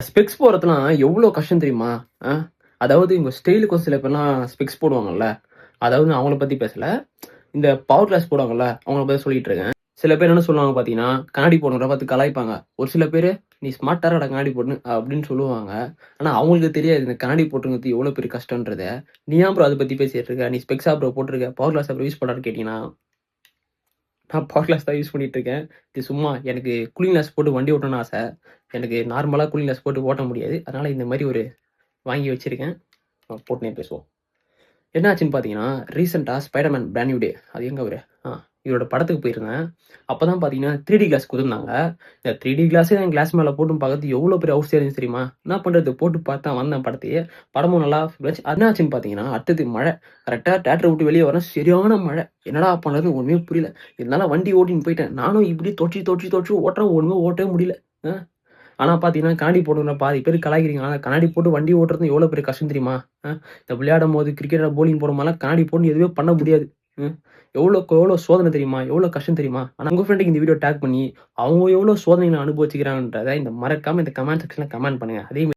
Specs போடுறதுலாம் எவ்வளோ கஷ்டம் தெரியுமா? அ அதாவது இவங்க ஸ்டைலுக்கு சில பேர்லாம் ஸ்பெக்ஸ் போடுவாங்கல்ல. அதாவது நான் அவங்கள பத்தி பேசல. இந்த பவர் கிளாஸ் போடுவாங்கல்ல, அவங்கள பத்தி சொல்லிட்டு இருக்கேன். சில பேர் என்ன சொல்லுவாங்க பார்த்தீங்கன்னா, கண்ணாடி போடுறவங்கள பார்த்து கலாய்ப்பாங்க. ஒரு சில பேரு, "நீ ஸ்மார்ட்டா இருடா கண்ணாடி போட்டுன்னு" அப்படின்னு சொல்லுவாங்க. ஆனா அவங்களுக்கு தெரியாது இந்த கண்ணாடி போட்டுருக்கிறது எவ்வளோ பெரிய கஷ்டம்ன்றத. "நீ ஏன் ப்ரோ அத பத்தி பேசிட்டு இருக்க? நீ ஸ்பெக்ஸா ப்ரோ போட்டுருக்க? பவர் கிளாஸா ப்ரோ யூஸ் பண்றான்னு" கேட்டீங்கன்னா, நான் பவர் கிளாஸ் தான் யூஸ் பண்ணிட்டு இருக்கேன். இது சும்மா எனக்கு கூலிங் கிளாஸ் போட்டு வண்டி ஓட்டணும்னு ஆசை. எனக்கு நார்மலா கூலிங் கிளாஸ் போட்டு ஓட்ட முடியாது. அதனால இந்த மாரி ஒரு வாங்கி வச்சிருக்கேன். போட்டுனே பேசுவோம். என்ன ஆச்சுன்னு பார்த்தீங்கன்னா, ரீசென்ட்டா ஸ்பைடர்மேன் பிராண்ட் நியூ டே. அது எங்க அவரு? இவரோட படத்துக்கு போயிருந்தேன். அப்பதான் பார்த்தீங்கன்னா, 3டி கிளாஸ் குடுத்துருந்தாங்க. இந்த 3டி கிளாஸே என் கிளாஸ் மேல போட்டு பார்க்கறது எவ்வளோ பெரிய அவஸ்தையா இருந்துச்சு தெரியுமா? என்ன பண்றது? போட்டு பார்த்தேன், வந்தேன் படத்தையே. படமும் நல்லா போச்சு. என்ன ஆச்சுன்னு பார்த்தீங்கன்னா, அடுத்தது மழை. கரெக்ட்டா தியேட்டர விட்டு வெளிய வரேன். சரியான மழை. என்னடா பண்ணறதுன்னு ஒண்ணுமே புரியல. இருந்தாலும் வண்டி ஓட்டின்னு போயிட்டேன். நானும் இப்படி தொற்றி ஓட்டுறேன். ஒண்ணுமே ஓட்டவே முடியல. அ ஆனா பார்த்தீங்கன்னா, கண்ணாடி போட்டவங்கள பாதி பேர் கலாய்க்கிறீங்க. ஆனா கண்ணாடி போட்டு வண்டி ஓட்டுறது எவ்வளோ பெரிய கஷ்டம் தெரியுமா? அ இந்த விளையாடும்போது கிரிக்கெட்ல பவுலிங் போடும்போதெல்லாம் கண்ணாடி போட்டு எதுவுமே பண்ண முடியாது. ம். எவ்வளோக்கு எவ்வளோ சோதனை தெரியுமா? எவ்வளோ கஷ்டம் தெரியுமா? ஆனா உங்க ஃப்ரெண்டுக்கு இந்த வீடியோ டாக் பண்ணி, அவங்க எவ்வளோ சோதனைகள அனுபவிச்சுக்கிறாங்கன்றத இந்த மறக்காம இந்த கமெண்ட் செக்ஷன்ல கமெண்ட் பண்ணுங்க. அதே